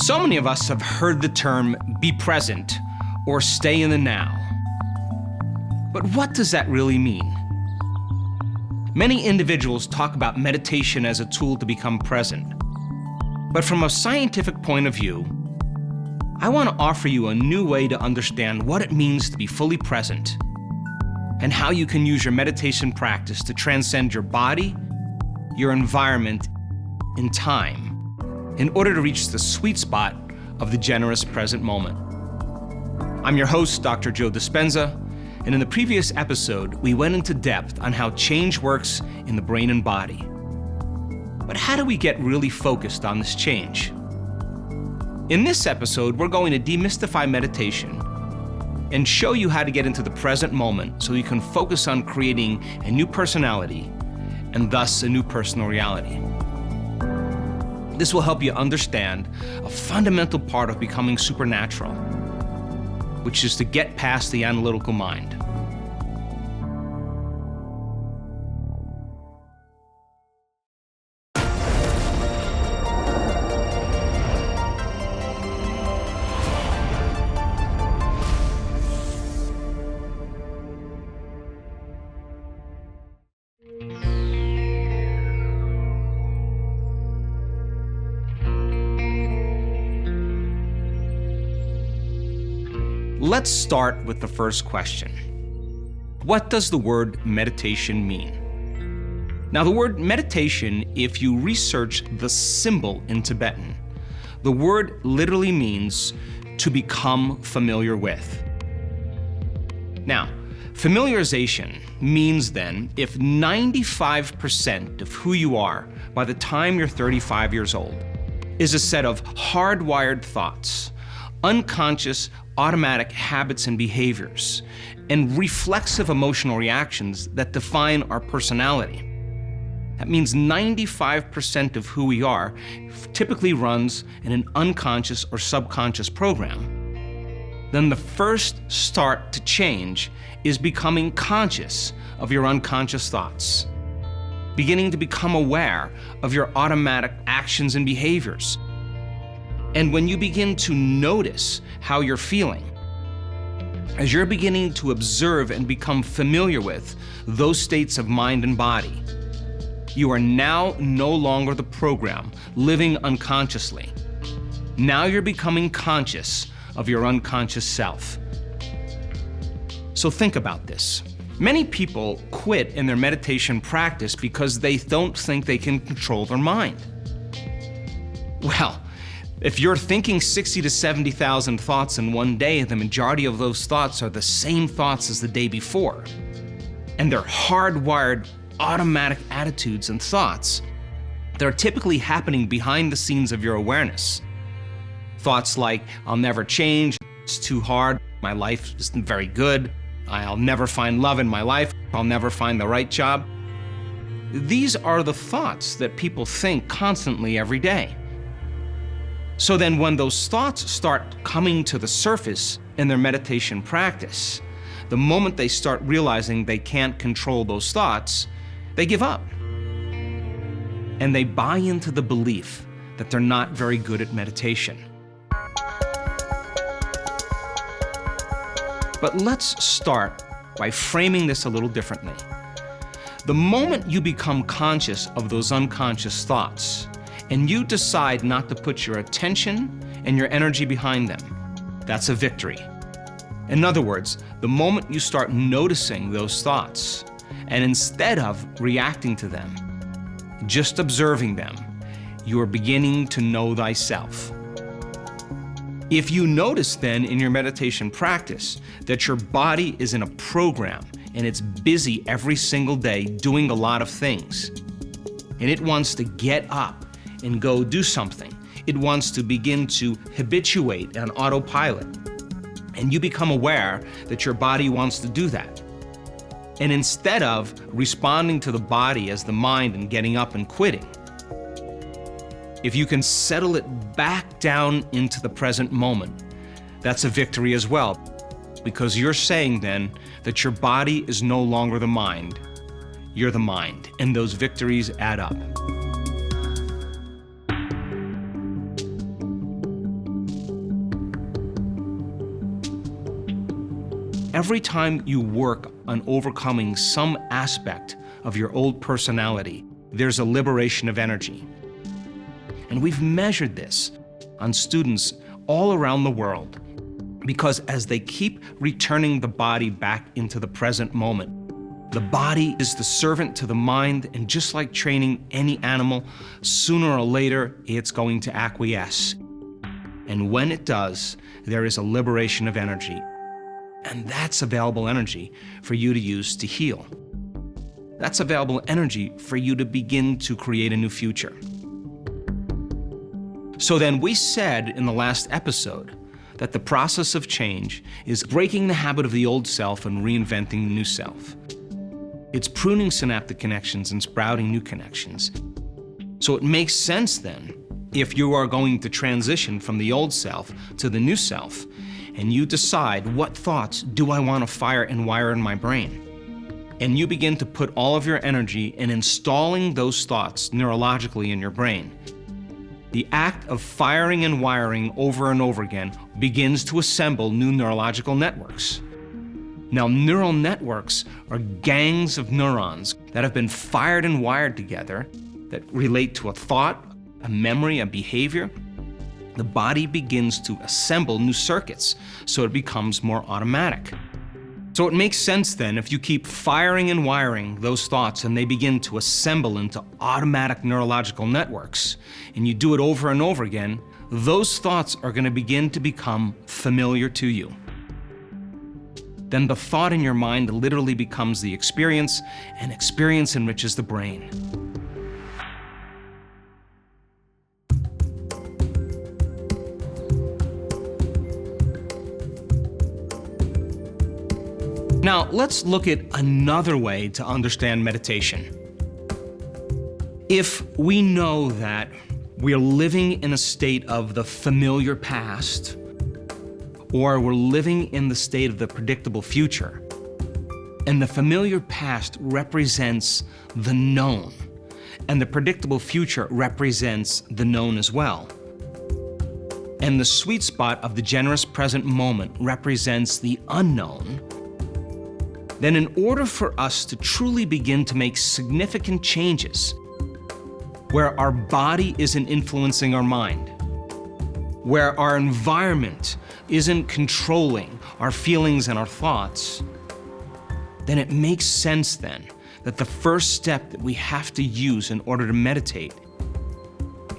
So many of us have heard the term be present or stay in the now. But what does that really mean? Many individuals talk about meditation as a tool to become present. But from a scientific point of view, I want to offer you a new way to understand what it means to be fully present and how you can use your meditation practice to transcend your body, your environment, and time in order to reach the sweet spot of the generous present moment. I'm your host, Dr. Joe Dispenza, and in the previous episode, we went into depth on how change works in the brain and body. But how do we get really focused on this change? In this episode, we're going to demystify meditation and show you how to get into the present moment so you can focus on creating a new personality and thus a new personal reality. This will help you understand a fundamental part of becoming supernatural, which is to get past the analytical mind. Let's start with the first question. What does the word meditation mean? Now, the word meditation, if you research the symbol in Tibetan, the word literally means to become familiar with. Now, familiarization means then if 95% of who you are by the time you're 35 years old is a set of hardwired thoughts, unconscious automatic habits and behaviors, and reflexive emotional reactions that define our personality. That means 95% of who we are typically runs in an unconscious or subconscious program. Then the first start to change is becoming conscious of your unconscious thoughts, beginning to become aware of your automatic actions and behaviors. And when you begin to notice how you're feeling, as you're beginning to observe and become familiar with those states of mind and body, you are now no longer the program living unconsciously. Now you're becoming conscious of your unconscious self. So think about this. Many people quit in their meditation practice because they don't think they can control their mind. Well, if you're thinking 60 to 70,000 thoughts in one day, the majority of those thoughts are the same thoughts as the day before. And they're hardwired, automatic attitudes and thoughts that are typically happening behind the scenes of your awareness. Thoughts like, I'll never change, it's too hard, my life isn't very good, I'll never find love in my life, I'll never find the right job. These are the thoughts that people think constantly every day. So then when those thoughts start coming to the surface in their meditation practice, the moment they start realizing they can't control those thoughts, they give up. And they buy into the belief that they're not very good at meditation. But let's start by framing this a little differently. The moment you become conscious of those unconscious thoughts, and you decide not to put your attention and your energy behind them, that's a victory. In other words, the moment you start noticing those thoughts, and instead of reacting to them, just observing them, you are beginning to know thyself. If you notice then in your meditation practice that your body is in a program and it's busy every single day doing a lot of things, and it wants to get up and go do something. It wants to begin to habituate on autopilot. And you become aware that your body wants to do that. And instead of responding to the body as the mind and getting up and quitting, if you can settle it back down into the present moment, that's a victory as well. Because you're saying then that your body is no longer the mind, you're the mind, and those victories add up. every time you work on overcoming some aspect of your old personality, there's a liberation of energy. And we've measured this on students all around the world, because as they keep returning the body back into the present moment, the body is the servant to the mind, and just like training any animal, sooner or later it's going to acquiesce. And when it does, there is a liberation of energy. And that's available energy for you to use to heal. That's available energy for you to begin to create a new future. So then we said in the last episode that the process of change is breaking the habit of the old self and reinventing the new self. It's pruning synaptic connections and sprouting new connections. So it makes sense then, if you are going to transition from the old self to the new self, and you decide, what thoughts do I want to fire and wire in my brain? And you begin to put all of your energy in installing those thoughts neurologically in your brain. The act of firing and wiring over and over again begins to assemble new neurological networks. Now, neural networks are gangs of neurons that have been fired and wired together that relate to a thought, a memory, a behavior. The body begins to assemble new circuits, so it becomes more automatic. So it makes sense then, if you keep firing and wiring those thoughts and they begin to assemble into automatic neurological networks, and you do it over and over again, those thoughts are going to begin to become familiar to you. Then the thought in your mind literally becomes the experience, and experience enriches the brain. Now, let's look at another way to understand meditation. If we know that we're living in a state of the familiar past, or we're living in the state of the predictable future, and the familiar past represents the known, and the predictable future represents the known as well, and the sweet spot of the generous present moment represents the unknown, then in order for us to truly begin to make significant changes, where our body isn't influencing our mind, where our environment isn't controlling our feelings and our thoughts, then it makes sense then that the first step that we have to use in order to meditate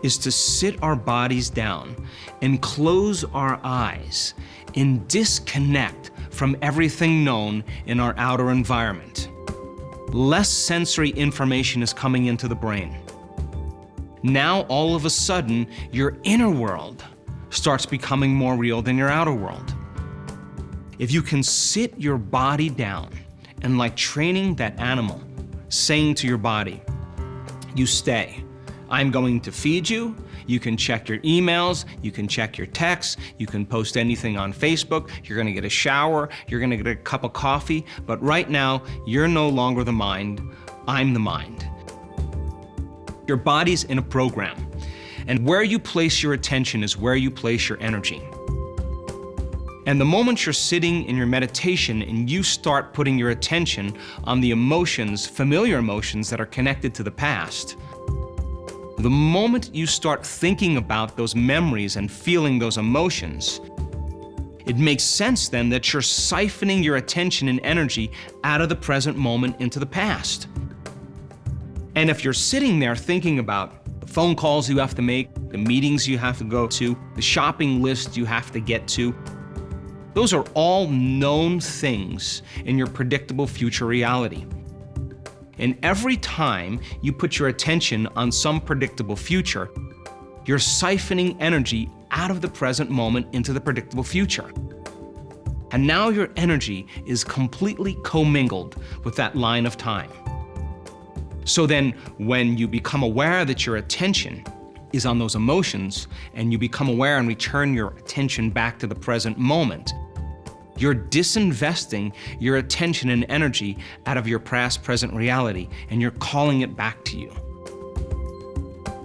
is to sit our bodies down and close our eyes and disconnect from everything known in our outer environment. Less sensory information is coming into the brain. Now, all of a sudden, your inner world starts becoming more real than your outer world. If you can sit your body down and, like training that animal, saying to your body, you stay. I'm going to feed you. You can check your emails, you can check your texts, you can post anything on Facebook, you're gonna get a shower, you're gonna get a cup of coffee, but right now, you're no longer the mind, I'm the mind. Your body's in a program, and where you place your attention is where you place your energy. And the moment you're sitting in your meditation and you start putting your attention on the emotions, familiar emotions that are connected to the past, the moment you start thinking about those memories and feeling those emotions, it makes sense then that you're siphoning your attention and energy out of the present moment into the past. And if you're sitting there thinking about the phone calls you have to make, the meetings you have to go to, the shopping list you have to get to, those are all known things in your predictable future reality. And every time you put your attention on some predictable future, you're siphoning energy out of the present moment into the predictable future. And now your energy is completely commingled with that line of time. So then when you become aware that your attention is on those emotions, and you become aware and return your attention back to the present moment, you're disinvesting your attention and energy out of your past present reality, and you're calling it back to you.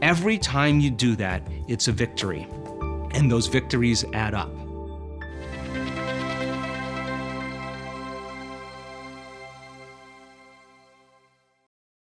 Every time you do that, it's a victory, and those victories add up.